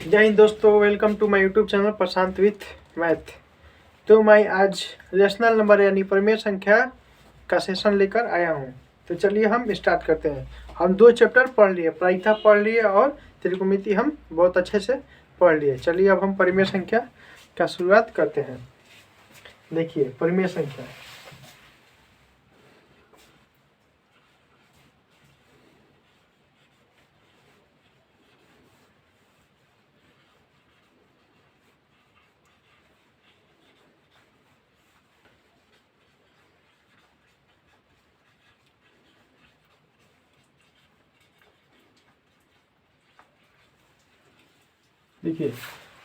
जय हिंद दोस्तों, welcome to my YouTube channel Prashant with math. तो मैं आज रेशनल नंबर यानी परिमेय संख्या का सेशन लेकर आया हूँ। तो चलिए हम स्टार्ट करते हैं। हम दो चैप्टर पढ़ लिए, प्रायिकता पढ़ लिए और त्रिकोणमिति हम बहुत अच्छे से पढ़ लिए। चलिए अब हम परिमेय संख्या का शुरुआत करते हैं। देखिए परिमेय संख्या, देखिए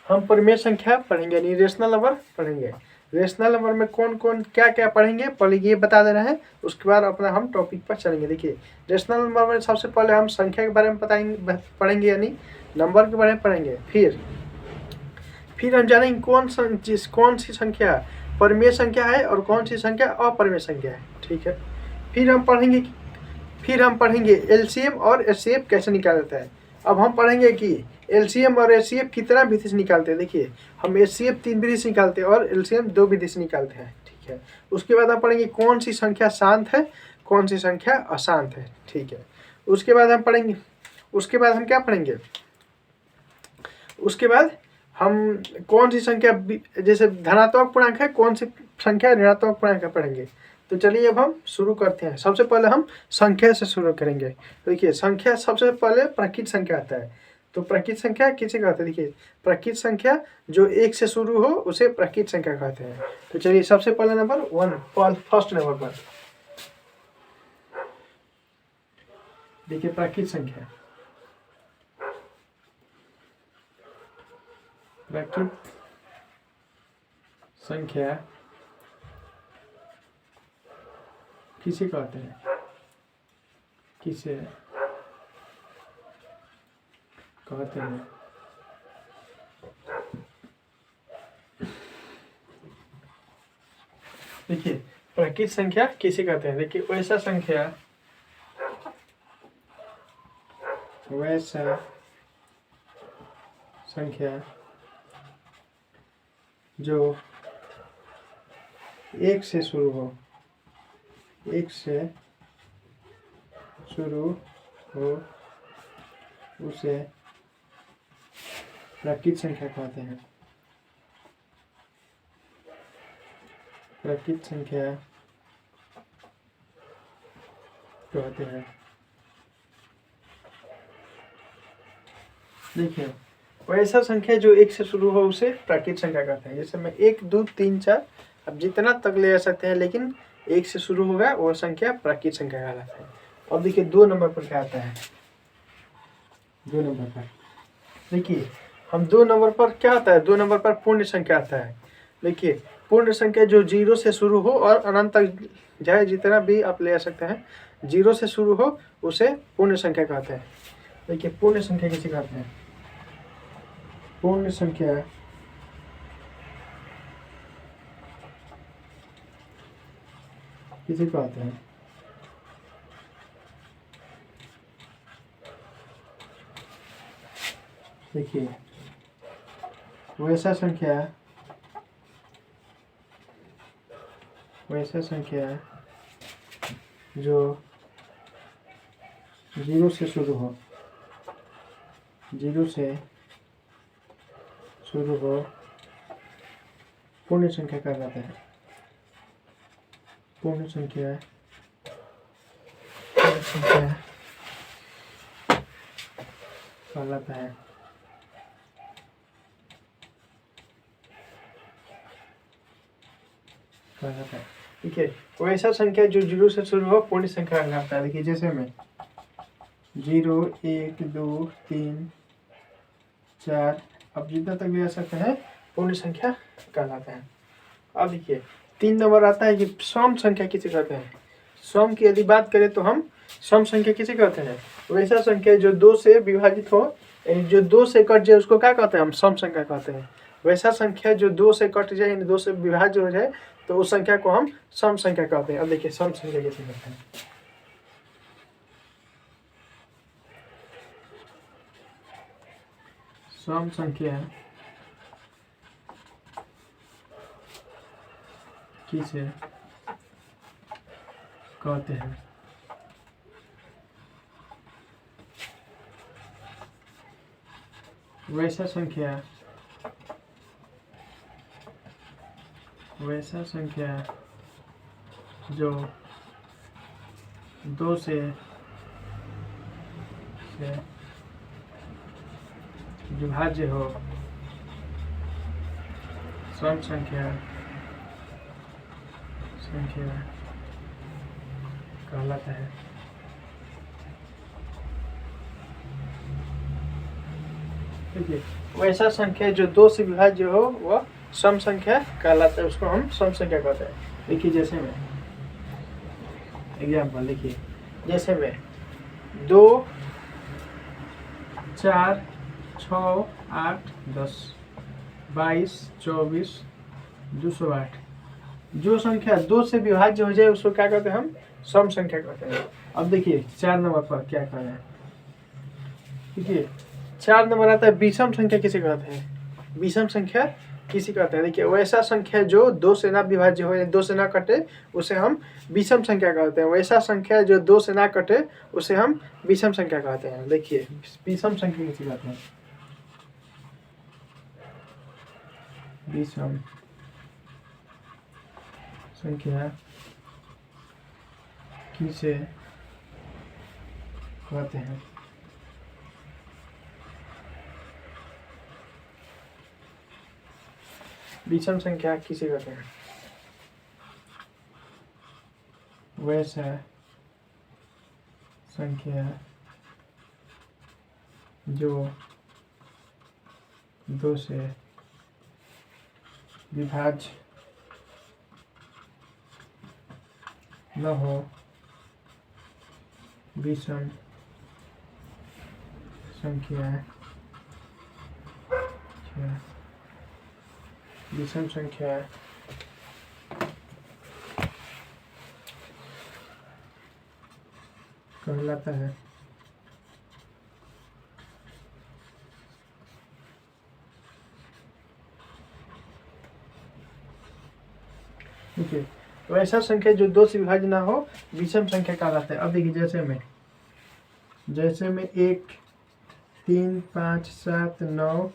हम परिमेय संख्या पढ़ेंगे यानी रेशनल नंबर पढ़ेंगे। रेशनल नंबर में कौन कौन क्या क्या पढ़ेंगे पहले ये बता दे रहे हैं, उसके बाद अपना हम टॉपिक पर चलेंगे। देखिए रेशनल नंबर में सबसे पहले हम संख्या के बारे में पढ़ेंगे यानी नंबर के बारे में पढ़ेंगे। फिर हम जानेंगे कौन सी संख्या परिमेय संख्या है और कौन सी संख्या अपरिमेय संख्या है। ठीक है, फिर हम पढ़ेंगे एलसीएम और एचसीएफ कैसे निकाला जाता है। अब हम पढ़ेंगे कि एलसीएम और एचसीएफ कितना विधि से निकालते हैं। देखिए हम एचसीएफ 3 विधि से निकालते हैं और एलसीएम 2 विधि से निकालते हैं। ठीक है, उसके बाद हम पढ़ेंगे कौन सी संख्या शांत है, कौन सी संख्या अशांत है। ठीक है, उसके बाद हम क्या पढ़ेंगे, उसके बाद हम कौन सी संख्या जैसे धनात्मक पूर्णांक है, कौन सी संख्या ऋणात्मक पूर्णांक है पढ़ेंगे। तो चलिए अब हम शुरू करते हैं। सबसे पहले हम संख्या से शुरू करेंगे। देखिए संख्या सबसे पहले प्राकृत संख्या आता है। तो प्राकृत संख्या किसे कहते हैं। देखिए प्राकृत संख्या जो 1 से शुरू हो उसे प्राकृत संख्या कहते हैं। तो चलिए सबसे पहले नंबर 1 फर्स्ट नंबर पर देखिए प्राकृत संख्या, प्राकृत संख्या किसे कहते हैं, किसे कहते हैं। देखिए प्राकृत संख्या किसे कहते हैं। देखिए वैसा संख्या जो 1 से शुरू हो, 1 से शुरू हो उसे प्राकृत संख्या कहते हैं। प्राकृत संख्या कहते हैं। देखिए वैसा संख्या जो 1 से शुरू हो उसे प्राकृत संख्या कहते हैं। जैसे मैं 1 2 3 4 अब जितना तक ले जा सकते हैं, लेकिन 1 से शुरू होगा वो संख्या प्राकृत संख्या कहलाता है। अब देखिए 2 नंबर पर क्या आता है। 2 नंबर पर देखिए हम 2 नंबर पर क्या आता है, 2 नंबर पर पूर्ण संख्या आता है। देखिए पूर्ण संख्या जो 0 से शुरू हो और अनंत तक जाए, जितना भी आप ले सकते हैं, 0 से शुरू हो उसे पूर्ण संख्या कहते हैं। देखिए पूर्ण संख्या किसे कहते हैं। पूर्ण संख्या किसे कहते हैं। देखिए वैसा संख्या जो 0 से शुरू हो, 0 से शुरू हो पूर्ण संख्या कहलाता है। पूर्ण संख्या कहलाता है। ठीक है, वैसा संख्या जो 0 से शुरू हो पूर्ण संख्या कहलाता है। देखिए जैसे में 0 1 2 3 4 अब जितना तक ले सकते हैं पूर्ण संख्या कहलाता है। अब देखिए 3 नंबर आता है कि सम संख्या किसे कहते हैं। सम की यदि बात करें तो हम सम संख्या किसे कहते हैं। वैसा संख्या जो 2 से विभाजित हो, जो 2 से कट जाए उसको क्या कहते हैं, हम सम संख्या कहते हैं। वैसा संख्या जो 2 से कट जाए, 2 से विभाज्य हो जाए, तो उस संख्या को हम सम संख्या कहते हैं। अब देखिए सम संख्या कैसे कहते हैं। सम संख्या किसे कहते हैं? वैसा संख्या जो दो से विभाज्य हो, सम संख्या कहलाता है। देखिए, वैसा संख्या जो दो से विभाज्य हो वह सम संख्या कहलाता है, उसको हम सम संख्या कहते हैं। देखिए, जैसे में एग्जाम्पल देखिए, जैसे में 2, 4, 6, 8, 10, 22, 24, 208 जो संख्या दो से विभाज्य हो जाए उसको क्या कहते हैं? हम सम संख्या कहते हैं। अब देखिए 4 नंबर पर क्या कहना है। देखिए 4 नंबर आता है विषम संख्या किसे कहते हैं? विषम संख्या किसे कहते हैं? देखिए, वैसा संख्या जो दो से ना विभाज्य हो, दो से ना कटे, उसे हम विषम संख्या कहते हैं। वैसा संख्या जो दो से ना कटे उसे हम विषम संख्या कहते हैं। देखिए, विषम संख्या किसे कहते हैं? विषम संख्या किसे कहते हैं? विषम संख्या किसे कहते हैं? वैसा संख्या जो दो से विभाज्य न हो, विषम संख्या कहलाता है। देखिए, वैसा संख्या जो दो से विभाज्य ना हो विषम संख्या कहलाता है। अब देखिए, जैसे में 1, 3, 5, 7, 9,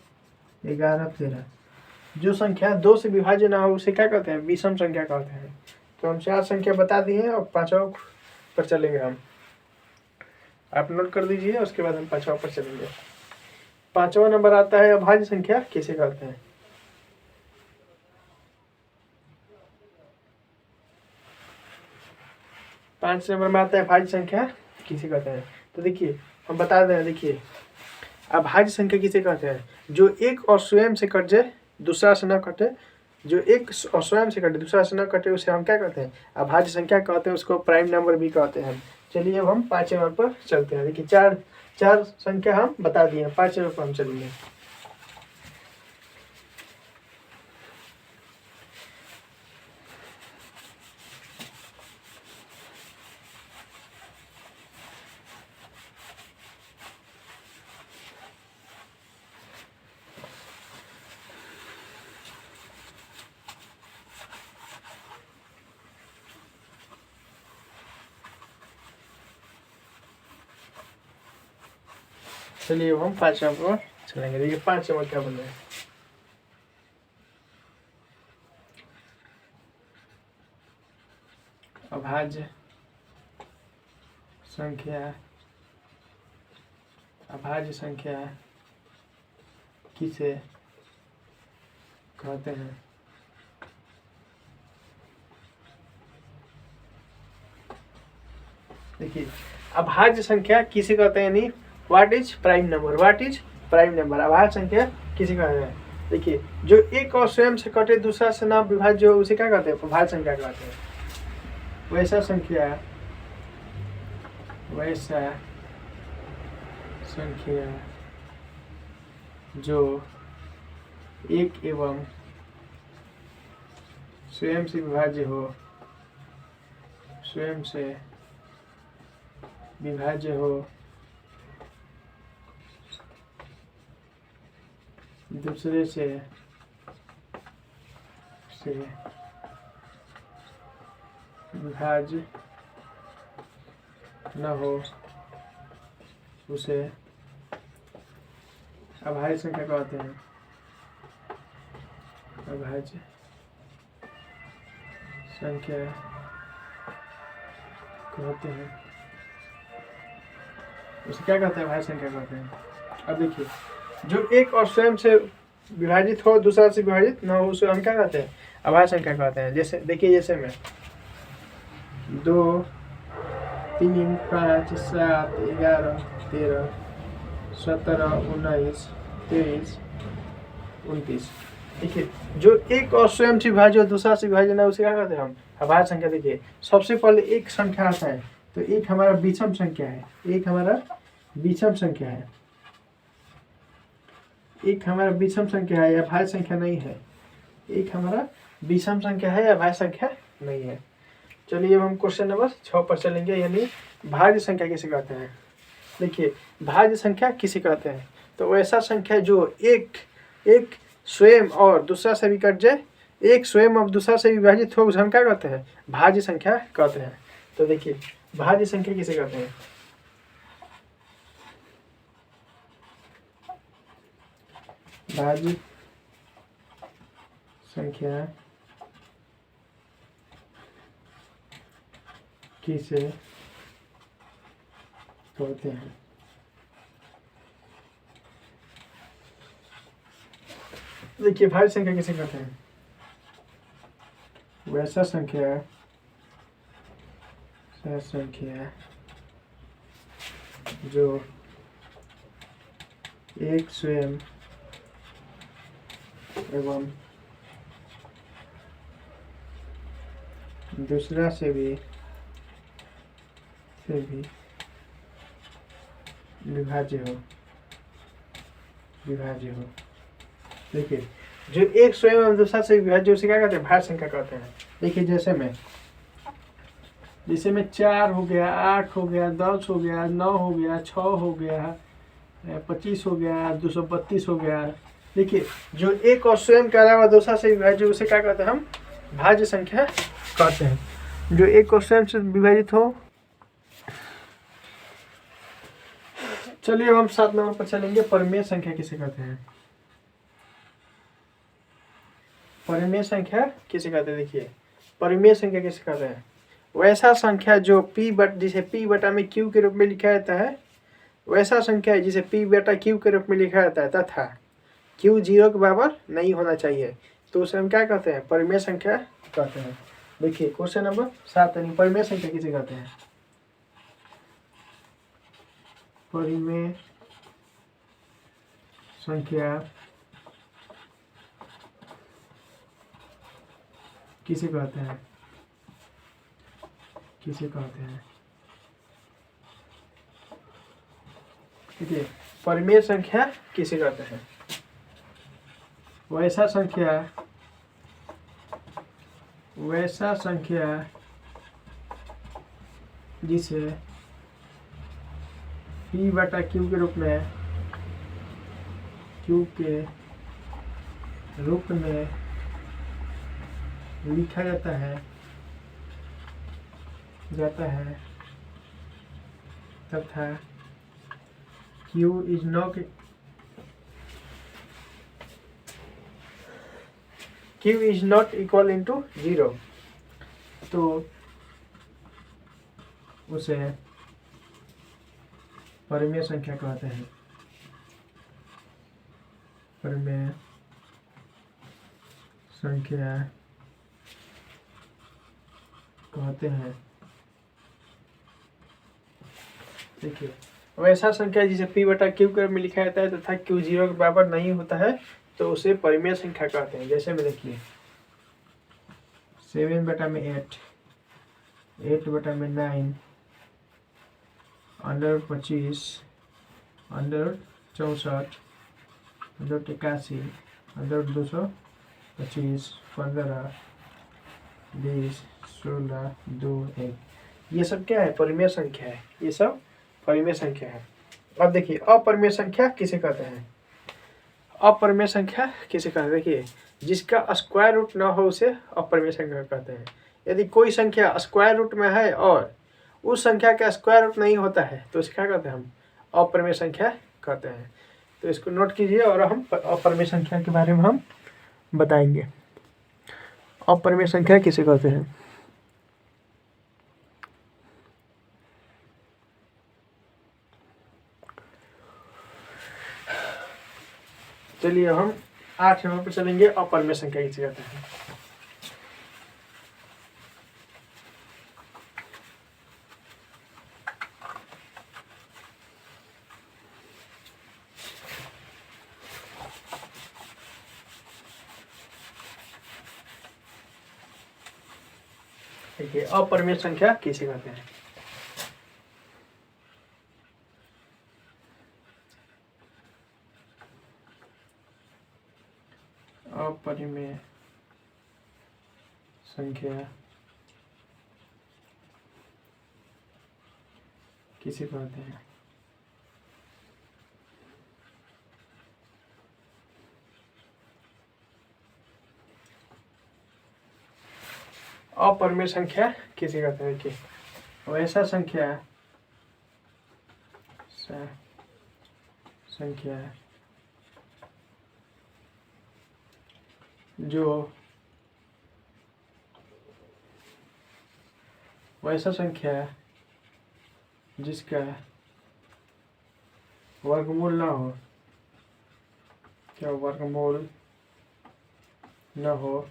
11, 13 जो संख्या दो से विभाज्य ना हो उसे क्या कहते हैं? विषम संख्या कहते हैं। तो हम 4 संख्या बता दिए और 5वां पर चलेंगे हम। आप नोट कर दीजिए, उसके बाद हम 5वां पर चलेंगे। 5वां नंबर आता है अभाज्य संख्या किसे कहते हैं? पांच नंबर में आता है अभाज्य संख्या किसे कहते हैं? तो देखिए, हम बता दें। देखिए, अभाज्य संख्या किसे कहते हैं? जो एक और स्वयं से कट जाए, दूसरा से न कटे। जो एक और स्वयं से कटे, दूसरा से न कटे, उसे हम क्या कहते हैं? अभाज्य संख्या कहते हैं। उसको प्राइम नंबर भी कहते हैं। चलिए, अब हम 5वें नंबर पर चलते हैं। देखिए, चार संख्या हम बता दिए, 5वें पर हम चलेंगे। चलिए, अब हम 5वें पर चलेंगे। देखिए, 5वें में क्या बन रहा है? अभाज्य संख्या किसे कहते हैं? देखिए, अभाज्य संख्या किसे कहते हैं? यानी व्हाट इज प्राइम नंबर? अभाज्य संख्या किसे कहते हैं? देखिए, जो एक और स्वयं से कटे, दूसरा से ना विभाज्य हो, उसे क्या कहते हैं? अभाज्य संख्या कहते हैं। वैसा संख्या जो एक एवं स्वयं से विभाज्य हो, दूसरे से विभाज्य न हो उसे अभाज्य संख्या कहते हैं। अभाज्य संख्या कहते हैं। उसे क्या कहते हैं? अभाज्य संख्या कहते हैं। अब देखिए, जो एक और स्वयं से विभाजित हो, दूसरा से विभाजित न हो, उसे हम क्या कहते हैं? अभाज्य संख्या कहते हैं। जैसे देखिए, जैसे मैं 2, 3, 5, 7, 11, 13, 17, 19, 23, 29। देखिए, जो एक और स्वयं से विभाज्य हो, दूसरा से विभाज्य ना, उसे क्या कहते हैं हम? अभाज्य संख्या। देखिए, सबसे पहले एक संख्या आता है, तो एक हमारा विषम संख्या है। एक हमारा विषम संख्या है। एक हमारा विषम संख्या है, अभाज्य संख्या नहीं है। एक हमारा विषम संख्या है, अभाज्य संख्या नहीं है। चलिए, अब हम क्वेश्चन नंबर 6 पर चलेंगे, यानी भाज्य संख्या किसे कहते हैं। देखिए, भाज्य संख्या किसे कहते हैं? तो वैसा संख्या जो एक स्वयं और दूसरा से विकट जाए, एक स्वयं और दूसरा से विभाजित हो, उसे हम क्या कहते हैं? भाज्य संख्या कहते हैं। तो देखिए, भाज्य संख्या किसे कहते हैं? भाज्य संख्या किसे कहते हैं? देखिए, भाज्य संख्या किसे कहते हैं? वैसा संख्या जो एक स्वयं एवं दूसरा से भी विभाज्य हो। देखिए, जो एक स्वयं एवं दूसरा से विभाज्य, उसे क्या कहते हैं? भाज्य संख्या कहते हैं। देखिए, जैसे में 4 हो गया, 8 हो गया, 10 हो गया, 9 हो गया, 6 हो गया, 25 हो गया, 232 हो गया। देखिए, जो एक और स्वयं के अलावा दूसरा से विभाज्य, उसे क्या कहते हैं हम? भाज्य संख्या कहते हैं। जो एक और स्वयं से विभाजित हो। चलिए, अब हम 7 नंबर पर चलेंगे, परिमेय संख्या किसे कहते हैं? परिमेय संख्या किसे कहते हैं? देखिए, परिमेय संख्या किसे कहते हैं? वैसा संख्या जो जिसे p बटा में q के रूप में लिखा जाता है, वैसा संख्या है जिसे p बटा q के रूप में लिखा जाता है, तथा q 0 के बराबर नहीं होना चाहिए, तो उसे हम क्या कहते हैं? परिमेय संख्या कहते हैं। देखिए, क्वेश्चन नंबर 7, परिमेय संख्या किसे कहते हैं? परिमेय संख्या किसे कहते हैं? देखिए, परिमेय संख्या किसे कहते हैं? वैसा संख्या जिसे p बटा q के रूप में लिखा जाता है तथा q is not equal into 0, तो उसे परिमेय संख्या कहते हैं। परिमेय संख्या कहते हैं। देखिए, वैसा संख्या जिसे p बटा q के रूप में लिखा जाता है तथा q 0 के बराबर नहीं होता है, तो उसे परिमेय संख्या कहते हैं। जैसे में देखिए, 7 बटा में 8, 8 बटा में 9, अंडर 25, अंडर 64, अंडर 81, अंडर 225, 15, 20, 16, 2, 1। ये सब क्या है? परिमेय संख्या है। ये सब परिमेय संख्या है। अब देखिए, अपरिमेय संख्या किसे कहते हैं? अपरिमेय संख्या किसे कहते हैं? देखिए, जिसका स्क्वायर रूट ना हो उसे अपरिमेय संख्या कहते हैं। यदि कोई संख्या स्क्वायर रूट में है और उस संख्या का स्क्वायर रूट नहीं होता है तो इसे क्या कहते हैं? हम अपरिमेय संख्या कहते हैं। तो इसको नोट कीजिए और हम अपरिमेय संख्या के बारे में हम बताएंगे। अपरिमेय संख्या किसे कहते हैं? चलिए हम 8 नंबर पर चलेंगे। अपरिमेय संख्या किसे कहते हैं? देखिए, अपरिमेय संख्या किसे कहते हैं? अपरिमेय संख्या किसे कहते हैं? अपरिमेय संख्या किसे कहते हैं? देखिए, वैसा संख्या जो वैसा संख्या जिसका वर्गमूल ना हो, क्या वर्गमूल न हो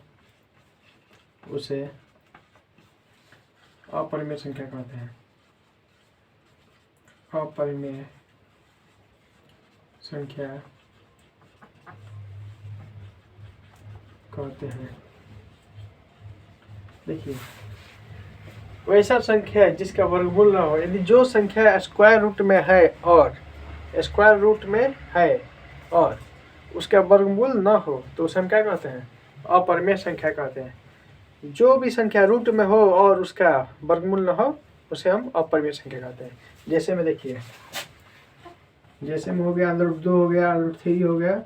उसे अपरिमेय संख्या कहते हैं। अपरिमेय संख्या कहते हैं। देखिए, वैसा संख्या जिसका वर्गमूल ना हो, यदि जो संख्या स्क्वायर रूट में है और उसका वर्गमूल ना हो तो उसे हम क्या कहते हैं? अपरिमेय संख्या कहते हैं। जो भी संख्या रूट में हो और उसका वर्गमूल ना हो उसे हम अपरिमेय संख्या कहते हैं। जैसे में देखिए, जैसे में हो गया √2 हो गया, √3 हो गया,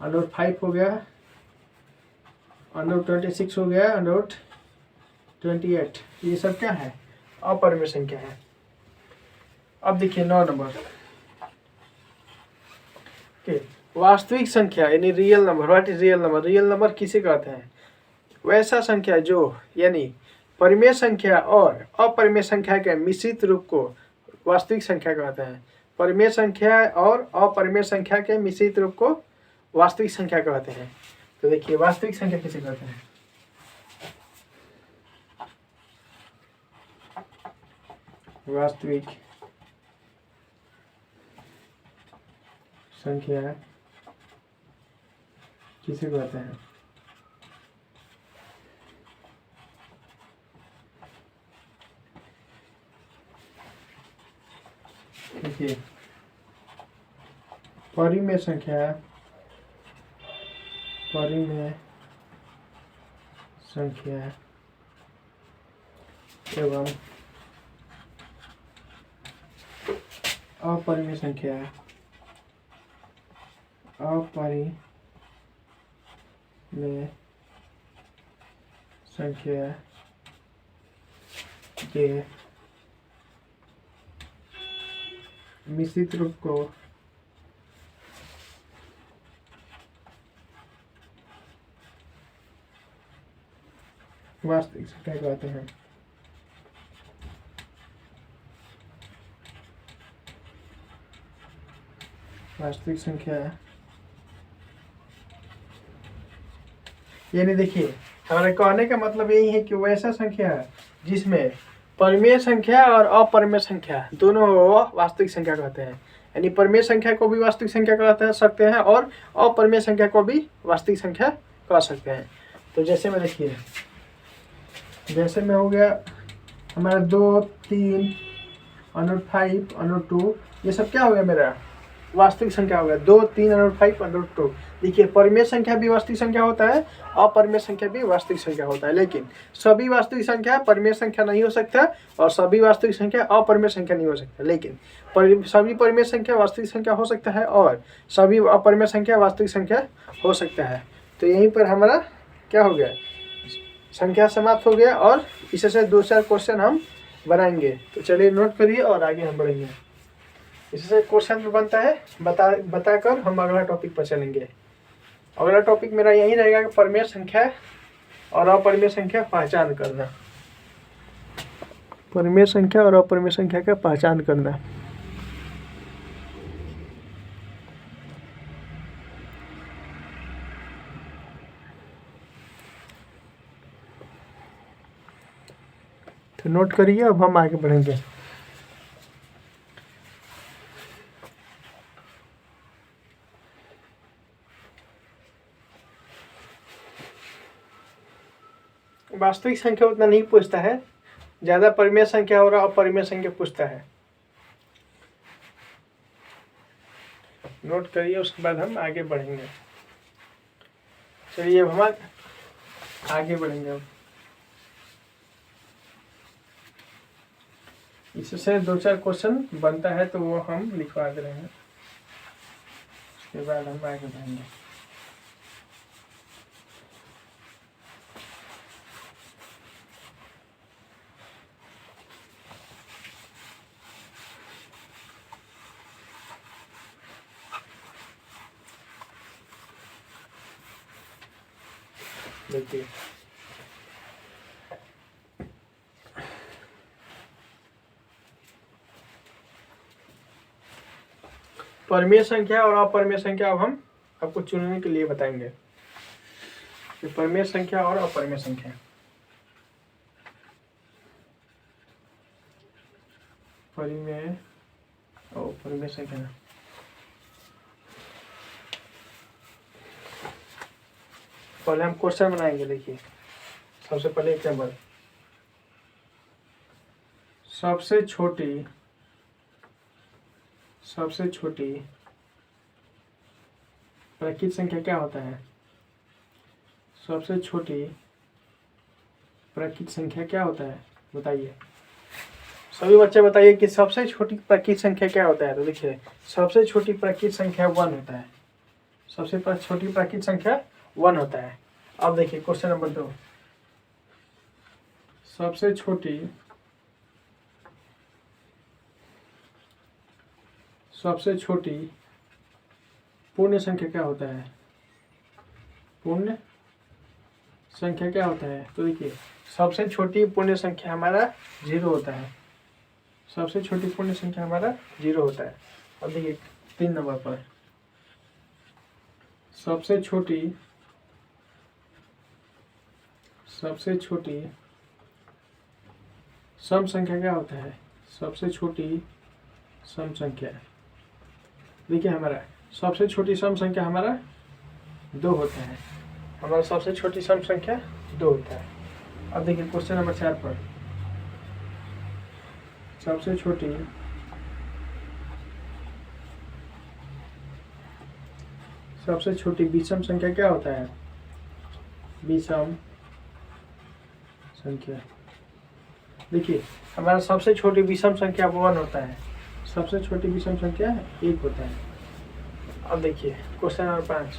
√5 हो गया, √26 हो गया, √28, ये सब क्या है? अपरिमेय संख्या है। अब देखिए 9 नंबर, वास्तविक संख्या यानी real number. What is real number? Real number किसे कहते हैं? वैसा संख्या जो यानी परिमेय संख्या और अपरिमेय संख्या के मिश्रित रूप को वास्तविक संख्या कहते हैं। परिमेय संख्या और अपरिमेय संख्या के मिश्रित रूप को वास्तविक संख्या कहते हैं। तो देखिए, वास्तविक संख्या किसे कहते हैं? वास्तविक संख्या किसे कहते हैं? देखिए, परिमेय संख्या एवं अपरिमेय संख्या के मिश्रित रूप को वास्तविक संख्या कहते हैं। वास्तविक संख्या यानी देखिए, हमारे कहने का मतलब यही है कि वैसा संख्या जिसमें परिमेय संख्या और अपरिमेय संख्या दोनों वास्तविक संख्या कहते हैं। यानी परिमेय संख्या को भी वास्तविक संख्या कह सकते हैं और अपरिमेय संख्या को भी वास्तविक संख्या कह सकते हैं। तो जैसे में देखिए, जैसे में हो गया हमारा 2, 3, √5, √2, ये सब क्या हो गया मेरा वास्तविक संख्या हो गया 2, 3 और 5 √2। देखिए परिमेय संख्या भी वास्तविक संख्या होता है, अपरिमेय संख्या भी वास्तविक संख्या होता है, लेकिन सभी वास्तविक संख्या परिमेय संख्या नहीं हो सकता और सभी वास्तविक संख्या अपरिमेय संख्या नहीं हो सकता। लेकिन सभी परिमेय संख्या वास्तविक संख्या हो सकता है और सभी अपरिमेय संख्या वास्तविक संख्या हो सकता है। तो यहीं पर हमारा क्या हो गया, संख्या समाप्त हो गया और इससे 2-4 क्वेश्चन हम बनाएंगे। तो चलिए नोट करिए और आगे हम बढ़ेंगे। इससे क्वेश्चन बनता है बताकर हम अगला टॉपिक पर चलेंगे। अगला टॉपिक मेरा यही रहेगा कि परिमेय संख्या और अपरिमेय संख्या पहचान करना। परिमेय संख्या और अपरिमेय संख्या का पहचान करना। तो नोट करिए, अब हम आगे बढ़ेंगे। वास्तविक संख्या उतना नहीं पूछता है, ज़्यादा परिमेय संख्या और अपरिमेय संख्या पूछता है। नोट करिए, उसके बाद हम आगे बढ़ेंगे। चलिए अब हम आगे बढ़ेंगे। इससे 2-4 क्वेश्चन बनता है तो वो हम लिखवा दे रहे हैं, उसके बाद हम आगे बढ़ेंगे। देखिए परिमेय संख्या और अपरिमेय संख्या अब हम आपको चुनने के लिए बताएंगे। परिमेय संख्या और अपरिमेय संख्या। परिमेय और अपरिमेय संख्या। पहले हम क्वेश्चन बनाएंगे। देखिए सबसे पहले एग्जाम्पल, सबसे छोटी प्राकृत संख्या क्या होता है? सबसे छोटी प्राकृत संख्या क्या होता है, बताइए सभी बच्चे, बताइए कि सबसे छोटी प्राकृत संख्या क्या होता है। तो देखिए सबसे छोटी प्राकृत संख्या 1 होता है। सबसे छोटी प्राकृत संख्या 1 होता है। अब देखिए क्वेश्चन नंबर 2, सबसे छोटी पूर्ण संख्या क्या होता है? पूर्ण संख्या क्या होता है? तो देखिए सबसे छोटी पूर्ण संख्या हमारा 0 होता है। सबसे छोटी पूर्ण संख्या हमारा 0 होता है। अब देखिए 3 नंबर पर, सबसे छोटी सम संख्या क्या होता है? सबसे छोटी सम संख्या, देखिए हमारा सबसे छोटी सम संख्या हमारा 2 होता है। हमारा सबसे छोटी सम संख्या 2 होता है। अब देखिए क्वेश्चन नंबर 4 पर, सबसे छोटी विषम संख्या क्या होता है? विषम संख्या, देखिए हमारा सबसे छोटी विषम संख्या 1 होता है। सबसे छोटी विषम संख्या 1 होता है। अब देखिए क्वेश्चन नंबर 5,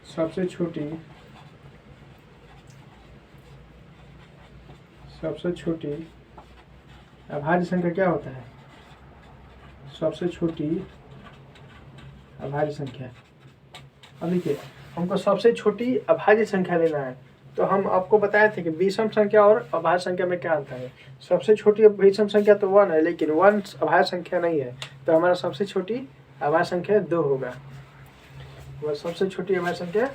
सबसे छोटी अभाज्य संख्या क्या होता है? सबसे छोटी अभाज्य संख्या। अब देखिए हमको सबसे छोटी अभाज्य संख्या लेना है, तो हम आपको बताए थे कि विषम संख्या और अभाज्य संख्या में क्या अंतर है। सबसे छोटी विषम संख्या तो 1 है, लेकिन 1 अभाज्य संख्या नहीं है, तो हमारा सबसे छोटी अभाज्य संख्या 2 होगा। वह सबसे छोटी अभाज्य संख्या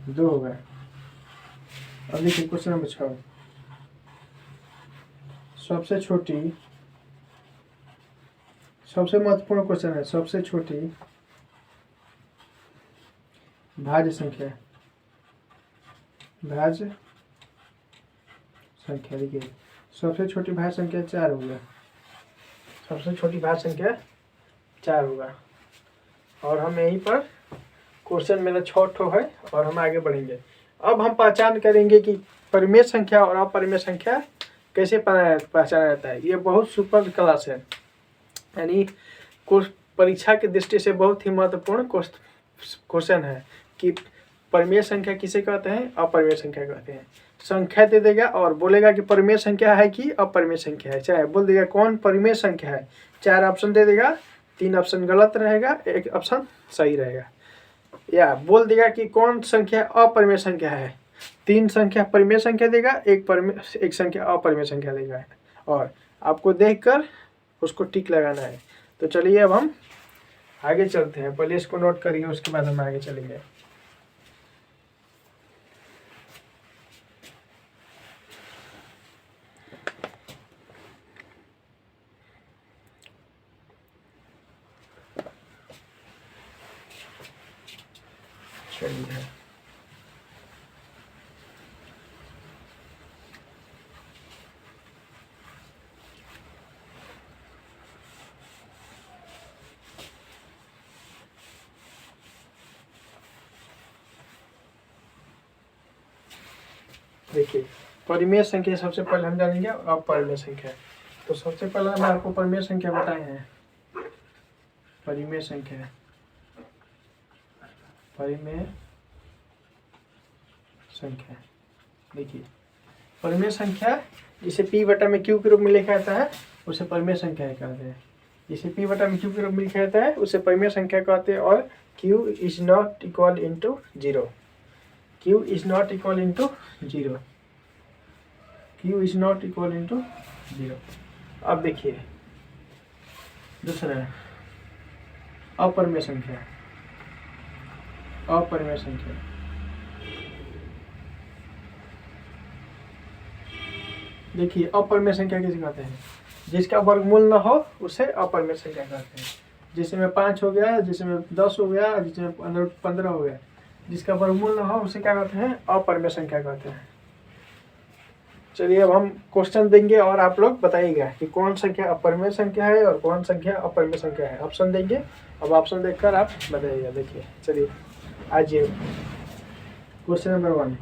2 होगा। अब देखिए क्वेश्चन नंबर 6, सबसे महत्वपूर्ण क्वेश्चन है, सबसे छोटी भाज्य संख्या। देखिए सबसे छोटी भाज्य संख्या 4 हो गया। सबसे छोटी भाज्य संख्या 4 होगा। और हम यहीं पर क्वेश्चन मेरा 6 ठो है और हम आगे बढ़ेंगे। अब हम पहचान करेंगे कि परिमेय संख्या और अपरिमेय संख्या कैसे पहचाना जाता है। ये बहुत सुपर क्लास है, यानी परीक्षा की दृष्टि से बहुत ही महत्वपूर्ण क्वेश्चन है कि परिमेय संख्या किसे कहते हैं, अपरिमेय संख्या कहते हैं। संख्या दे देगा और बोलेगा कि परिमेय संख्या है कि अपरिमेय संख्या है। चाहे बोल देगा कौन परिमेय संख्या है, 4 ऑप्शन दे देगा, 3 ऑप्शन गलत रहेगा, 1 ऑप्शन सही रहेगा। या बोल देगा कि कौन संख्या अपरिमेय संख्या है, 3 संख्या परिमेय संख्या देगा, 1 संख्या अपरिमेय संख्या देगा। और आपको देखकर उसको टिक लगाना है। तो चलिए अब हम आगे चलते हैं। पहले इसको नोट करिए, उसके बाद हम आगे चलेंगे। चलिए देखिए, परिमेय संख्या सबसे पहले हम जानेंगे अपरिमेय संख्या। तो सबसे पहले मैं आपको परिमेय संख्या बताए हैं। परिमेय संख्या, परिमेय संख्या देखिए, परिमेय संख्या जिसे p बटा में q के रूप में लिखा जाता है उसे परिमेय संख्या कहते हैं। जिसे p बटा में q के रूप में लिखा जाता है उसे परिमेय संख्या कहते हैं। और q is not equal into 0, q is not equal into 0, q is not equal into 0। अब देखिए दूसरा अपरिमेय संख्या। अपरिमेय संख्या देखिए, अपरिमेय संख्या किसे कहते हैं, जिसका वर्गमूल न हो उसे अपरिमेय संख्या कहते हैं। जिसमें 5 हो गया, जिसमें 10 हो गया, जिसमें 15 हो गया, जिसका वर्गमूल न हो उसे क्या कहते हैं, अपरिमेय संख्या कहते हैं। चलिए अब हम क्वेश्चन देंगे और आप लोग बताइएगा कि कौन संख्या अपरिमेय संख्या है और कौन संख्या अपरिमेय संख्या है। ऑप्शन देंगे, अब ऑप्शन देखकर आप बताइएगा। देखिए चलिए आज क्वेश्चन नंबर 1,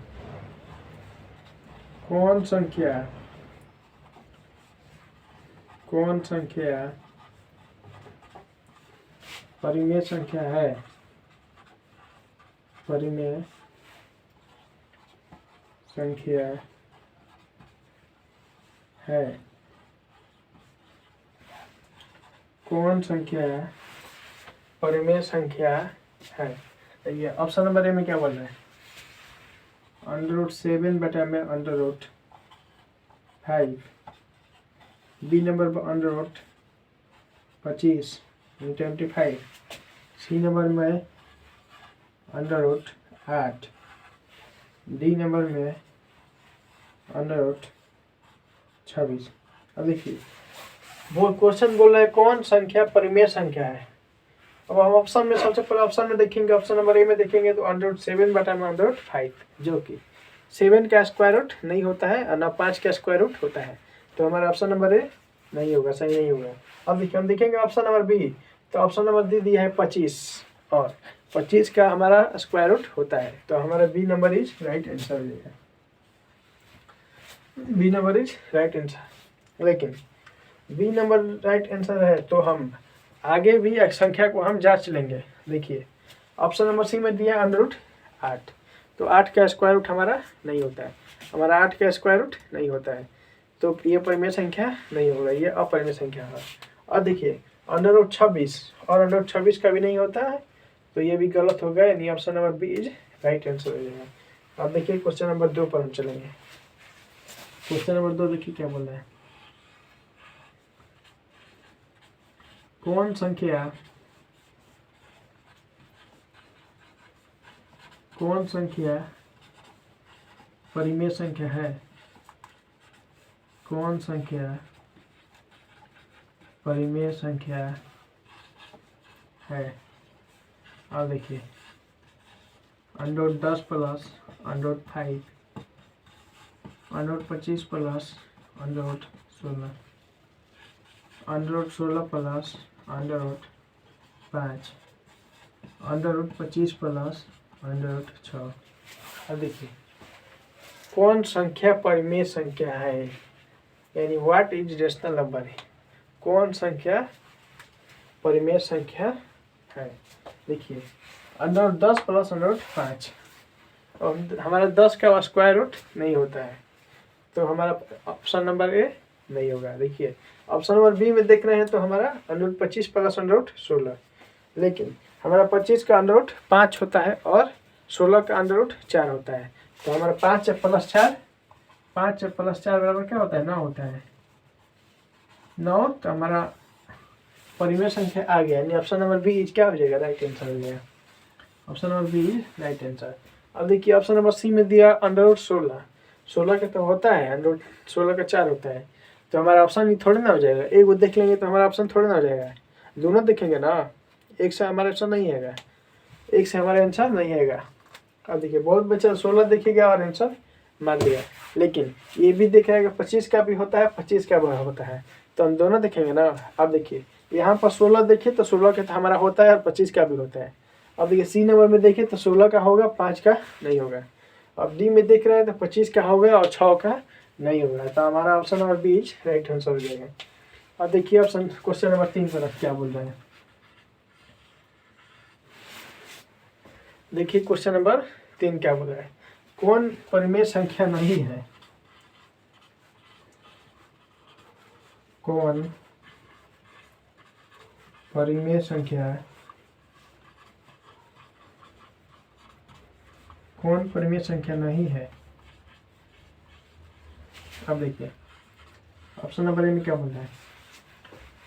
कौन संख्या परिमेय संख्या है, परिमेय संख्या है। कौन संख्या परिमेय संख्या है। देखिए ऑप्शन नंबर ए में क्या बोल रहे हैं, √7 बटा में √5, बी नंबर पर √25 25, सी नंबर में √8, डी नंबर में √26। अब देखिए वो क्वेश्चन बोल रहा है कौन संख्या परिमेय संख्या है। अब हम ऑप्शन में सबसे पहले ऑप्शन में देखेंगे, ऑप्शन नंबर ए में देखेंगे तो √7 बटा में √5, जो कि 7 का स्क्वायर रूट नहीं होता है और ना 5 का स्क्वायर रूट होता है। तो हमारा ऑप्शन नंबर ए नहीं होगा, सही नहीं होगा। अब देखिए हम देखेंगे ऑप्शन नंबर बी, तो ऑप्शन नंबर डी दिया है 25 और 25 का हमारा स्क्वायर रूट होता है। तो हमारा b number is right answer हो जाएगा। B number is right answer. लेकिन बी नंबर राइट आंसर है तो हम आगे भी एक संख्या को हम जांच लेंगे। देखिए ऑप्शन नंबर सी में दिया √8, तो 8 का स्क्वायर रूट हमारा नहीं होता है, हमारा 8 का स्क्वायर रूट नहीं होता है, तो ये परिमेय संख्या नहीं होगा, ये अपरिमेय संख्या है। और देखिए √26 और √26 का भी नहीं होता है, तो ये भी गलत हो गया, यानी option number b is right answer हो जाएगा। अब देखिए क्वेश्चन नंबर 2 पर हम चलेंगे। क्वेश्चन नंबर 2 देखिए क्या बोल रहा है, कौन संख्या परिमेय संख्या है। कौन संख्या परिमेय संख्या है। अब देखिए √10 प्लस √5, √25 प्लस √16, √16 प्लस √5 √25 प्लस √6। अब देखिए कौन संख्या परिमेय संख्या है, यानी व्हाट इज रेशनल नंबर है, कौन संख्या परिमेय संख्या है। देखिए √10 प्लस √5, और हमारा 10 का स्क्वायर रूट नहीं होता है, तो हमारा ऑप्शन नंबर ए नहीं होगा। देखिए ऑप्शन नंबर बी में देख रहे हैं तो हमारा √25 प्लस √16, लेकिन हमारा 25 का √5 होता है और 16 का √4 होता है, तो हमारा 5 प्लस 4 बराबर क्या होता है, 9 होता है। 9, तो हमारा परिमेय संख्या आ गया, यानी ऑप्शन नंबर बी इज क्या हो जाएगा, राइट आंसर हो जाएगा। Option number b is right answer. अब देखिए ऑप्शन नंबर सी में दिया √16, 16 का तो होता है, √16 का 4 होता है, तो हमारा ऑप्शन ही थोड़ी ना हो जाएगा। एक वो देख लेंगे तो हमारा ऑप्शन थोड़ी ना हो जाएगा, दोनों देखेंगे ना, एक से हमारा आंसर नहीं आएगा, एक से हमारा आंसर नहीं आएगा। अब देखिए बहुत बच्चा 16 देखेगा और आंसर मान लिया, लेकिन ये भी देख रहेगा 25 का भी होता है, 25 का भी होता है, तो हम दोनों देखेंगे ना। अब देखिए यहाँ पर 16 देखिए तो 16 का तो हमारा होता है और 25 का भी होता है। अब देखिए सी नंबर में देखिए तो 16 का होगा, 5 का नहीं होगा। अब डी में देख रहे हैं तो 25 का होगा और 6 का नहीं होगा, तो हमारा option number b right answer हो जाएगा। अब देखिए ऑप्शन क्वेश्चन नंबर 3 पर क्या बोल रहे हैं। देखिए क्वेश्चन नंबर 3 क्या बोल रहा है, कौन परिमेय संख्या नहीं है, कौन परिमेय संख्या, कौन परिमेय संख्या नहीं है। अब देखिए ऑप्शन नंबर ए में क्या बोल रहा है,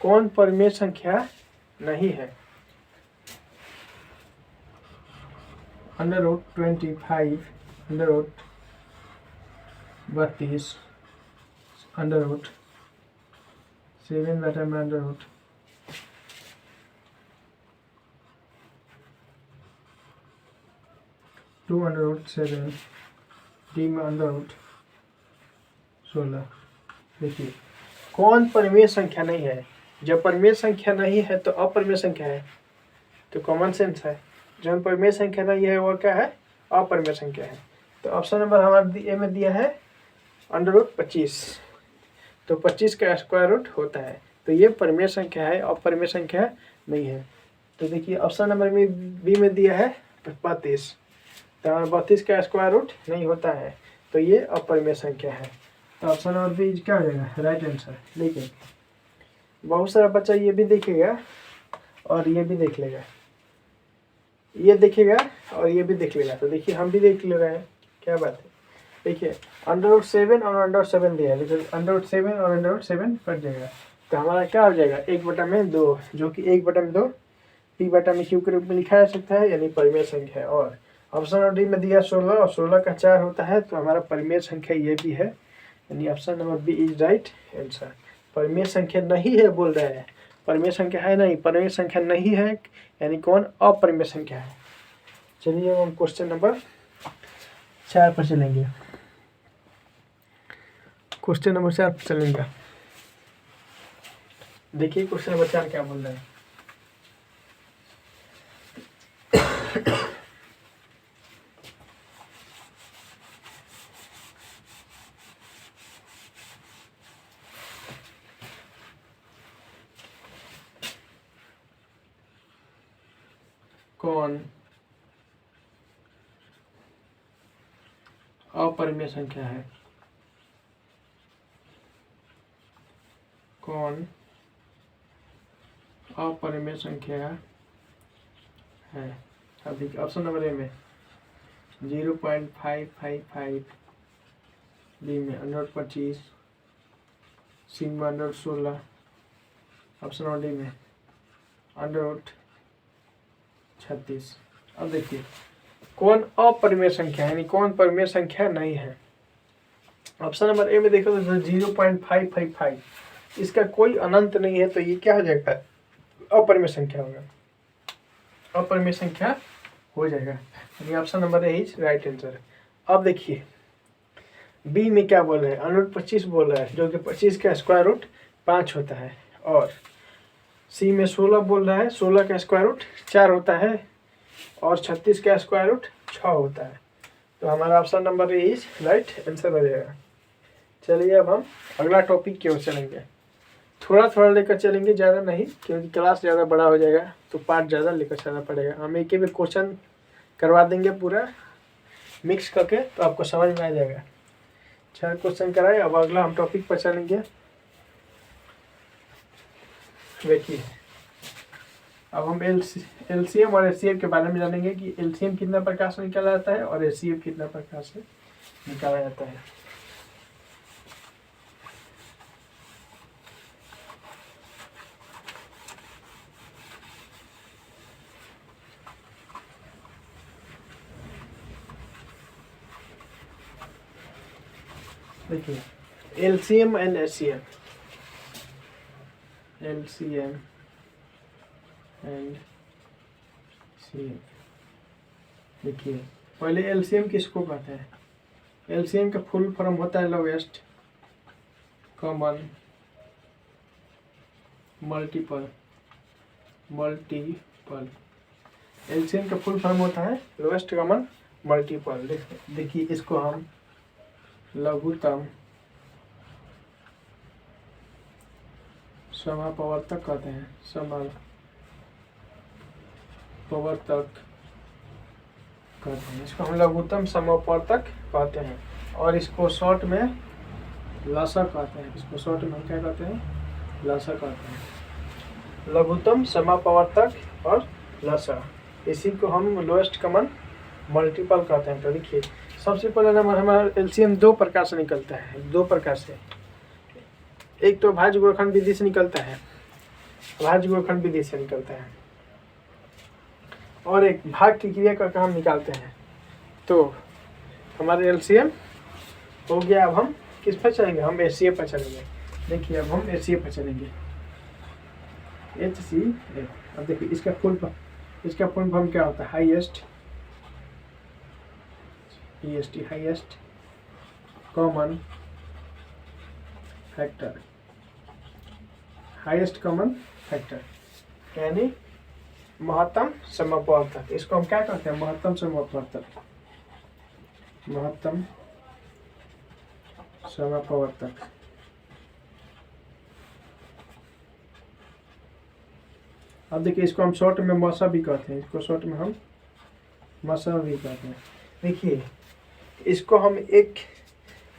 कौन परिमेय संख्या नहीं है। √25 √32 √7 बटा में √2 डी में √16। देखिए कौन परिमेय संख्या नहीं है, जब परिमेय संख्या नहीं है तो अपरिमेय संख्या है, तो कॉमन सेंस है, जब परिमेय संख्या नहीं है वो क्या है, अपरिमेय संख्या है। तो ऑप्शन नंबर हमारा ए में दिया है √25, तो 25 का स्क्वायर रूट होता है, तो ये परिमेय संख्या है, अपरिमेय संख्या नहीं है। तो देखिए ऑप्शन नंबर में बी में दिया है 32, तो 32 का स्क्वायर रूट नहीं होता है, तो ये अपरिमेय संख्या है, तो ऑप्शन नंबर बी क्या हो जाएगा, राइट आंसर। लेकिन बहुत सारा बच्चा ये भी देखेगा और ये भी देख लेगा, ये देखेगा और ये भी देख लेगा, तो देखिए हम भी देख ले रहे हैं, क्या बात है। देखिए √7 और √7 दिया है, लेकिन √7 और √7 कट जाएगा, तो हमारा क्या हो जाएगा, 1/2, जो कि 1/2 p/q के रूप में लिखा जा सकता है, यानी परिमेय संख्या है। और ऑप्शन नंबर डी में दिया 16 और 16 का 4 होता है, तो हमारा परिमेय संख्या ये भी है, यानी option number b is right answer. परिमेय संख्या नहीं है बोल रहे हैं, परिमेय संख्या है नहीं, परिमेय संख्या नहीं है, यानी कौन अपरिमेय संख्या है। चलिए हम क्वेश्चन नंबर 4 पर चलेंगे, क्वेश्चन नंबर 4 पर चलेंगे। देखिए क्वेश्चन नंबर 4 क्या बोल रहे हैं, कौन अपरिमेय संख्या है, कौन अपरिमेय संख्या है। अब देखिए ऑप्शन नंबर ए में 0.555, बी में √25, सी में √16, ऑप्शन नंबर डी में √36। अब देखिए कौन अपरिमेय संख्या है, यानी कौन परिमेय संख्या नहीं है। ऑप्शन नंबर ए में देखो तो 0.555, इसका कोई अनंत नहीं है, तो ये क्या हो जाएगा, अपरिमेय संख्या होगा, अपरिमेय संख्या हो जाएगा, यानी option number A is right answer. अब देखिए बी में क्या बोल रहे हैं, √25 बोल रहा है, जो कि 25 का स्क्वायर रूट 5 होता है, और सी में 16 बोल रहा है, 16 का स्क्वायर रूट 4 होता है और 36 का स्क्वायर रूट 6 होता है। तो हमारा option number is right answer हो जाएगा। चलिए अब हम अगला टॉपिक की ओर चलेंगे। थोड़ा थोड़ा लेकर चलेंगे, ज़्यादा नहीं, क्योंकि क्लास ज़्यादा बड़ा हो जाएगा तो पार्ट ज़्यादा लेकर चलना पड़ेगा। हम एक ही भी क्वेश्चन करवा देंगे पूरा मिक्स करके, तो आपको समझ में आ जाएगा। 4 क्वेश्चन कराए। अब अगला हम टॉपिक पर चलेंगे। देखिए अब हम एलसीएम और एचसीएफ के बारे में जानेंगे कि एलसीएम कितना प्रकार से निकाला जाता है और एचसीएफ कितना प्रकार से निकाला जाता है। देखिए LCM and HCF, LCM and CF. देखिए पहले एलसीएम किसको कहते हैं? एलसीएम का फुल फॉर्म होता है लोवेस्ट कॉमन मल्टीपल। एलसीएम का फुल फॉर्म होता है लोवेस्ट कॉमन मल्टीपल। देखिए इसको हम लघुत्तम समापवर्तक कहते हैं, समापवर्तक कहते हैं। इसको हम लघुत्तम समापवर्तक कहते हैं और इसको शॉर्ट में लसा कहते हैं। इसको शॉर्ट में क्या कहते हैं? लसा कहते हैं। लघुत्तम समापवर्तक और लसा, इसी को हम लोएस्ट कॉमन मल्टीपल कहते हैं। तो देखिए सबसे पहले नंबर हमारा एलसीएम 2 प्रकार से निकलता है। 2 प्रकार से, एक तो भाज्य गुणनखंड विधि से निकलता है, भाज्य गुणनखंड विधि से निकलता है, और एक भाग की क्रिया का काम निकालते हैं। तो हमारे एलसीएम हो गया। अब हम किस पर चलेंगे? हम एचसीएफ पर चलेंगे। देखिए अब हम एचसीएफ पर चलेंगे, HCF। अब देखिए इसका फुल फॉर्म क्या होता है? Highest highest common factor, highest common factor यानी महत्तम समापवर्तक। इसको हम क्या कहते हैं? महत्तम समापवर्तक, महत्तम समापवर्तक। अब देखिए इसको हम शॉर्ट में मसा भी कहते हैं। इसको शॉर्ट में हम मसा भी कहते हैं। देखिए इसको हम एक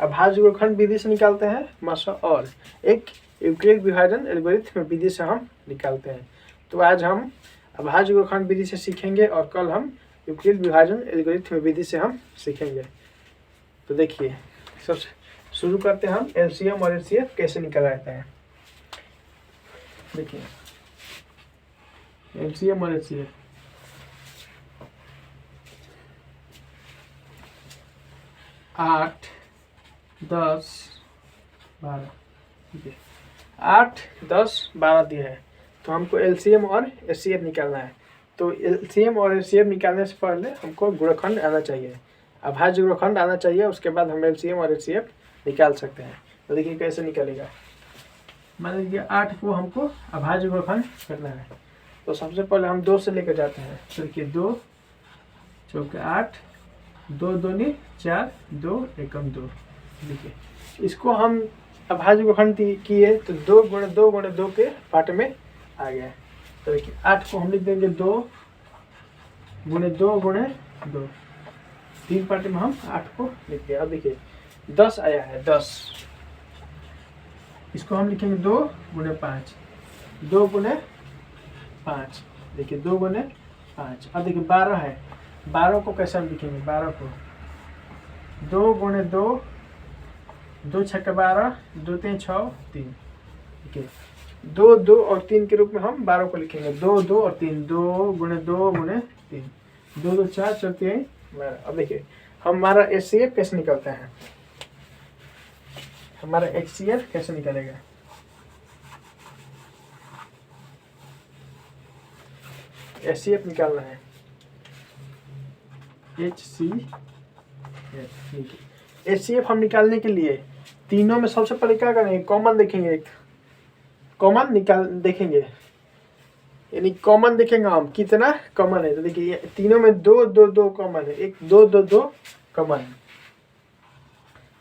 अभाज्य गुणनखंड विधि से निकालते हैं मसा, और एक यूक्लिड विभाजन एल्गोरिथम विधि से हम निकालते हैं। तो आज हम अभाज्य गुणनखंड विधि से सीखेंगे और कल हम यूक्लिड विभाजन एल्गोरिथम विधि से हम सीखेंगे। तो देखिए सबसे शुरू करते हैं हम एलसीएम और एचसीएफ कैसे निकाला जाता है। देखिए एलसीएम और एचसीएफ, आठ 10 12, ठीक है 8 10 12 दिए है। तो हमको एलसीएम और एचसीएफ निकालना है। तो एलसीएम और एचसीएफ निकालने से पहले हमको गुणनखंड आना चाहिए, अभाज्य गुणनखंड आना चाहिए, उसके बाद हम एलसीएम और एचसीएफ निकाल सकते हैं। तो देखिए कैसे निकलेगा। मान लीजिए 8 को हमको अभाज्य गुणनखंड करना है। तो सबसे पहले हम 2 से लेकर जाते हैं। तो देखिए 2 चौके 8, 2 दूनी 4, 2 एकम 2। देखिए इसको हम अभाज्य गुणनखंड किए तो 2 गुणे 2 गुणे 2 के पार्ट में आ गया। तो देखिए 8 को हम लिख देंगे 2 गुणे 2 गुणे 2, 3 पार्ट में हम 8 को लिख दिया। अब देखिए 10 आया है, 10 इसको हम लिखेंगे 2 गुणे 5, 2 गुणे 5। देखिए 2 गुणे 5। अब देखिए 12 है, 12 को कैसे हम लिखेंगे? 12 को 2 गुणे 2, 2 छक्के 12, 2 3 6 3। ठीक है 2 2 और 3 के रूप में हम 12 को लिखेंगे। 2 2 और 3, 2 गुणे 2 गुणे 3, 2 2 4 4 3 12। अब देखिए हमारा एचसीएफ कैसे निकलता है? हमारा एचसीएफ कैसे निकलेगा? एचसीएफ निकालना है, एचसीएफ हम निकालने के लिए तीनों में सबसे पहले क्या करेंगे? कॉमन देखेंगे। एक कॉमन निकाल देखेंगे, यानी कॉमन देखेंगे हम कितना कॉमन है। तो देखिए तीनों में दो दो दो कॉमन है, एक दो दो दो कॉमन है।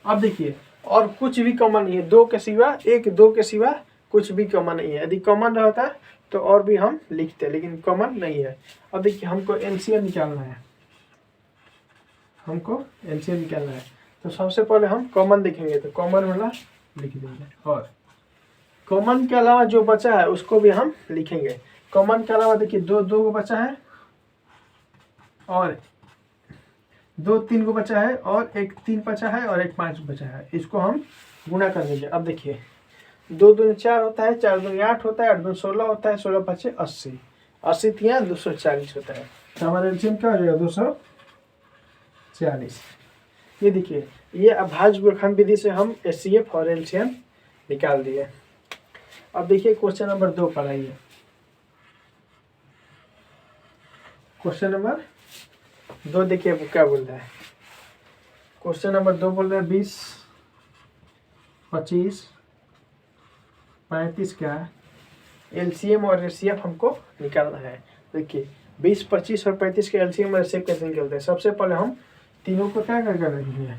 अब देखिए और कुछ भी कॉमन नहीं है, दो के सिवा, एक दो के सिवा कुछ भी कॉमन नहीं है। यदि कॉमन रहता तो और भी हम लिखते, लेकिन कॉमन नहीं है। अब देखिए हमको एलसीएम निकालना है, हमको एलसीएम निकालना है। तो सबसे पहले हम कॉमन देखेंगे, तो कॉमन वाला लिख देंगे और कॉमन के अलावा जो बचा है उसको भी हम लिखेंगे। कॉमन के अलावा देखिए दो दो को बचा है और दो तीन को बचा है और एक तीन बचा है और एक पाँच बचा है, इसको हम गुणा कर देंगे। अब देखिए दो दूनी 4 होता है, 4 दूनी 8 होता है, 8 दूनी 16 होता है, 16 पचे 80, 80 तिया 240 होता है। तो हमारा एलसीएम क्या हो जाएगा 240। ये देखिए ये अभाज्य गुणनखंड विधि से हम एचसीएफ और एलसीएम निकाल दिए। अब देखिए क्वेश्चन नंबर 2 पर आइए। क्वेश्चन नंबर 2 देखिए क्या बोल रहा है। क्वेश्चन नंबर 2 बोल रहा है 20, 25, 35 का एलसीएम और एचसीएफ हमको निकालना है। देखिए 20, 25 और 35 के एलसीएम और एचसीएफ कैसे निकलते हैं। सबसे पहले हम तीनों को क्या कर रखेंगे,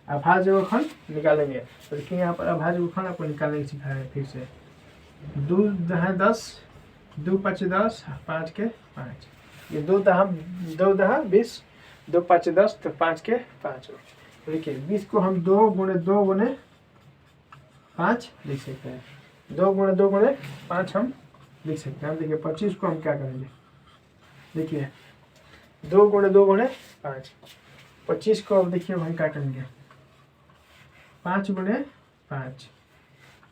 अभाज्य गुणनखंड निकालेंगे। तो देखिए यहाँ पर अभाज्य गुणनखंड आपको निकालने की सिखाया है। फिर से 2 दहा 10, 2 5 10, 5 के 5, ये 2 दहा 20, 2 5 10, तो 5 के 5। देखिए 20 को हम 2 गुणे 2 गुणे 5 लिख सकते हैं, 2 गुणे 2 गुणे 5 हम लिख सकते हैं। देखिए 25 को हम क्या करेंगे, देखिए 2 गुणे 2 गुणे 5, 25 को अब देखिए हम क्या करेंगे 5 गुणे 5,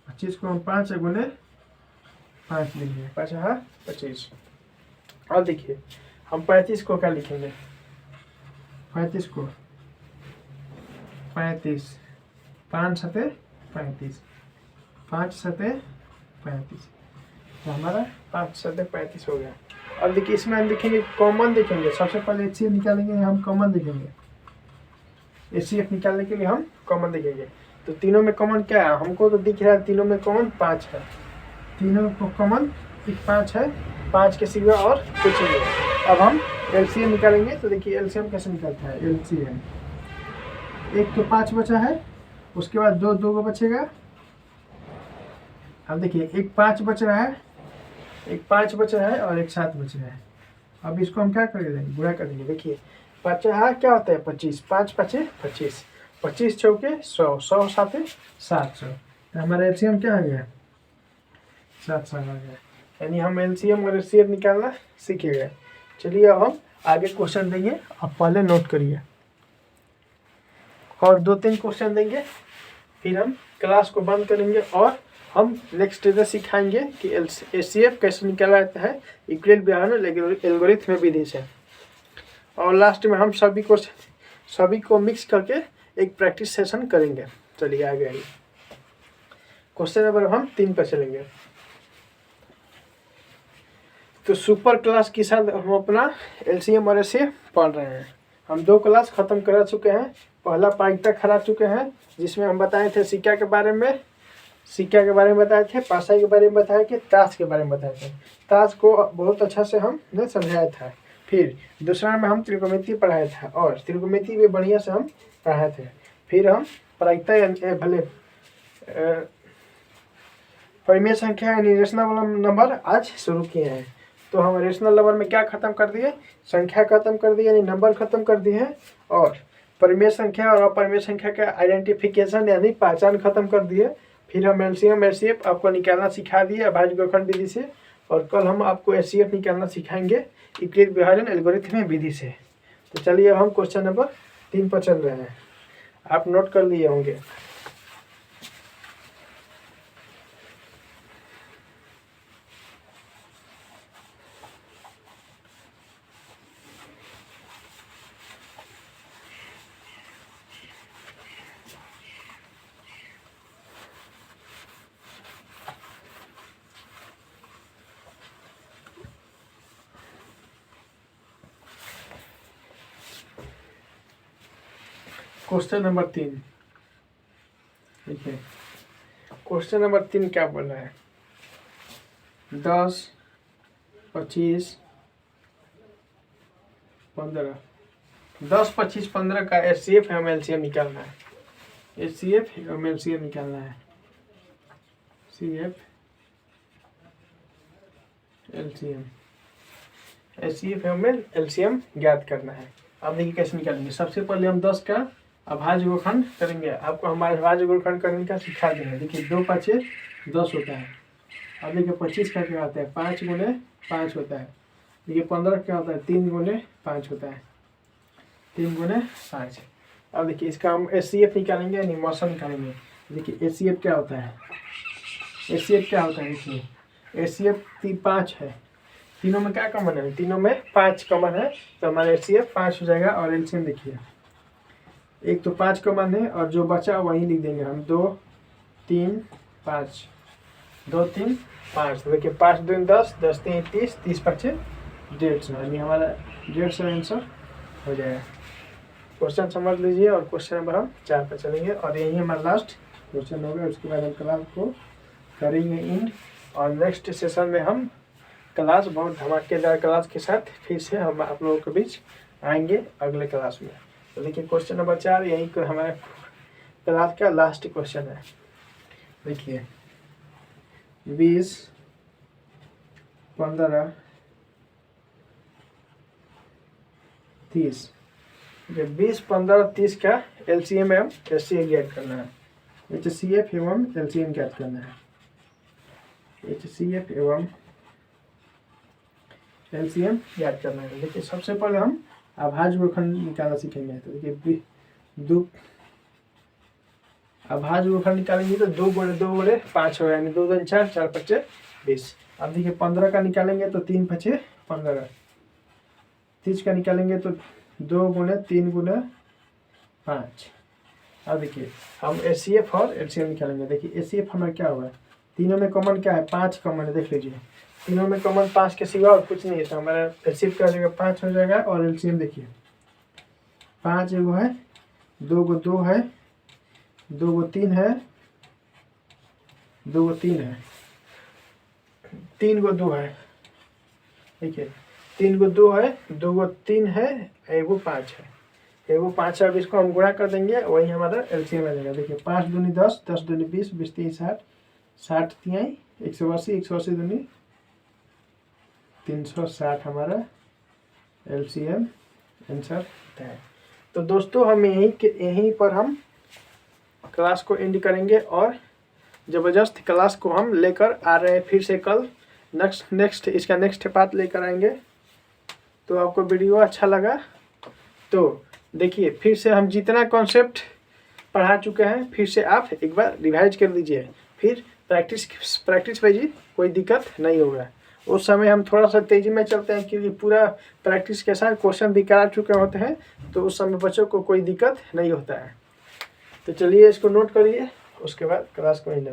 25 को हम 5 गुणे 5 लिखेंगे, 5 हाँ 25। और देखिए हम 35 को क्या लिखेंगे, 35 को 35, 5 सते 35, 5 सते 35, तो हमारा 5 सते 35 हो गया। अब देखिए इसमें हम लिखेंगे कॉमन देखेंगे। सबसे पहले एचसीएफ निकालेंगे, हम कॉमन देखेंगे। एचसीएफ निकालने के लिए हम कॉमन देखेंगे। तो तीनों में कॉमन क्या है, हमको तो दिख रहा है तीनों में कॉमन 5 है, तीनों को कॉमन 5 है, 5 के सिवा और कुछ नहीं है। अब हम एलसीएम निकालेंगे। तो देखिए एलसीएम कैसे निकलता है, एलसीएम एक तो 5 बचा है, उसके बाद 2 2 को बचेगा। अब देखिए एक 5 बच रहा है, एक 5 बच रहा है और एक 7 बच रहा है। अब इसको हम क्या कर देंगे, गुणा कर देंगे। देखिए 5 क्या होता है 25, 5 5 25, 25 चौके 100, 100 साते 700, तो हमारा एलसीएम क्या आ गया 700 आ गया। यानी हम एलसीएम और एचसीएफ निकालना सीख गए। चलिए अब हम आगे क्वेश्चन देंगे, आप पहले नोट करिए और 2-3 क्वेश्चन देंगे, फिर हम क्लास को बंद करेंगे और हम नेक्स्ट डे सिखाएंगे कि एचसीएफ कैसे निकाला जाता है यूक्लिड बिहाइंड एल्गोरिथम विधि से। और लास्ट में हम सभी को मिक्स करके एक प्रैक्टिस सेशन करेंगे। चलिए आगे आइए, क्वेश्चन नंबर हम 3 पर चलेंगे। तो सुपर क्लास के साथ हम अपना एलसीएम और एचसीएफ पढ़ रहे हैं। हम 2 क्लास खत्म करा चुके हैं। पहला प्रायिकता करा चुके हैं, जिसमें हम बताए थे सिक्का के बारे में, बताए थे, पासा के बारे में बताए थे, ताश के बारे में बताए थे। ताश को बहुत अच्छा से हमने समझाया था। फिर दूसरा में हम त्रिकोणमिति पढ़ाया था और त्रिकोणमिति भी बढ़िया से हम पढ़ाए थे। फिर हम प्रायिकता भले परिमेय संख्या यानी रेशनल नंबर आज शुरू किए हैं। तो हम रेशनल नंबर में क्या खत्म कर दिए, संख्या खत्म कर दिए यानी नंबर खत्म कर दिए हैं, और परिमेय संख्या और अपरिमेय संख्या का आइडेंटिफिकेशन यानी पहचान खत्म कर दिए। फिर हम एलसीएम एचसीएफ आपको निकालना सिखा दिए अभाज्य गुणनखंड विधि से, और कल हम आपको एचसीएफ निकालना सिखाएंगे यूक्लिड बिहाइंड एल्गोरिथम विधि से। तो चलिए अब हम क्वेश्चन नंबर 3 पर चल रहे हैं, आप नोट कर लिए होंगे। क्वेश्चन नंबर 3 देखिए, क्वेश्चन नंबर 3 क्या बोल रहा है, 10, 25, 15, 10, 25, 15 का HCF एवं LCM निकालना है। HCF एवं LCM निकालना है। HCF एवं LCM ज्ञात करना है। अब देखिए कैसे निकालेंगे। सबसे पहले हम 10 का अभाज्य गुणनखंड करेंगे। आपको हमारे अभाज्य गुणनखंड करने का सिखा देंगे। देखिए 2 5 10 होता है। अब देखिए 25 का क्या होता है, 5 गुणे 5 होता है। देखिए 15 क्या होता है, 3 गुणे 5 होता है, 3 गुणे 5। अब देखिए इसका हम HCF निकालेंगे यानी मौसम निकालेंगे। देखिए HCF क्या होता है, HCF क्या होता है, देखिए HCF 5 है। तीनों में क्या कॉमन है, तीनों में 5 कॉमन है, तो हमारा HCF 5 हो जाएगा। और LCM देखिए एक तो 5 कॉमन है और जो बचा वही लिख देंगे हम, 2 3 5, 2 3 5। तो देखिए 5 2 10, 10 3 30, 30 5 150, यानी हमारा 150 आंसर हो जाएगा। क्वेश्चन समझ लीजिए और क्वेश्चन नंबर हम 4 पर चलेंगे और यही हमारा लास्ट क्वेश्चन होगा। उसके बाद हम क्लास को करेंगे एंड, और नेक्स्ट सेशन में हम क्लास बहुत धमाकेदार क्लास के साथ फिर से हम आप लोगों के बीच आएंगे अगले क्लास में। तो देखिए क्वेश्चन नंबर 4 यही हमारे क्लास का लास्ट क्वेश्चन है। देखिए 20, 15, 30, 20, 15, 30 का LCM एवं HCF ज्ञात करना है। HCF एवं LCM ज्ञात करना है। HCF एवं LCM ज्ञात करना है। देखिए सबसे पहले हम अभाज्य गुणनखंड निकालना सीखेंगे। तो देखिए अभाज्य गुणनखंड निकालेंगे तो 2 गुणे 2 गुणे 5 होगा, यानी 2 2 4, 4 5 20। अब देखिए 15 का निकालेंगे तो 3 5 15, 30 का निकालेंगे तो 2 गुणे 3 गुणे 5। अब देखिए हम HCF और LCM निकालेंगे। देखिए HCF हमारा क्या होगा, तीनों में कॉमन क्या है, 5 कॉमन है। देख लीजिए तीनों में कॉमन 5 के सिवा और कुछ नहीं है, तो हमारा HCF का जगह 5 हो जाएगा। और LCM देखिए 5 एगो है, 2 गो 2 है, 2 गो 3 है, 2 गो 3 है, 3 गो 2 है। देखिए 3 गो 2 है, 2 गो 3 है, एगो 5 है, एगो 5 है। अब इसको हम गुणा कर देंगे, वही हमारा LCM आ जाएगा। देखिए 5 दूनी 10, 10 दूनी 20, 20 3 60, 60 3 180, 180 दूनी 360 हमारा LCM आंसर है। तो दोस्तों हम यहीं पर हम क्लास को एंड करेंगे और ज़बरदस्त क्लास को हम लेकर आ रहे हैं फिर से कल। इसका नेक्स्ट पार्ट लेकर आएंगे। तो आपको वीडियो अच्छा लगा तो देखिए फिर से हम जितना कॉन्सेप्ट पढ़ा चुके हैं फिर से आप एक बार रिवाइज कर लीजिए, फिर प्रैक्टिस कीजिए, कोई दिक्कत नहीं होगा। उस समय हम थोड़ा सा तेज़ी में चलते हैं क्योंकि पूरा प्रैक्टिस के साथ क्वेश्चन भी करा चुके होते हैं, तो उस समय बच्चों को कोई दिक्कत नहीं होता है। तो चलिए इसको नोट करिए, उसके बाद क्लास को एंड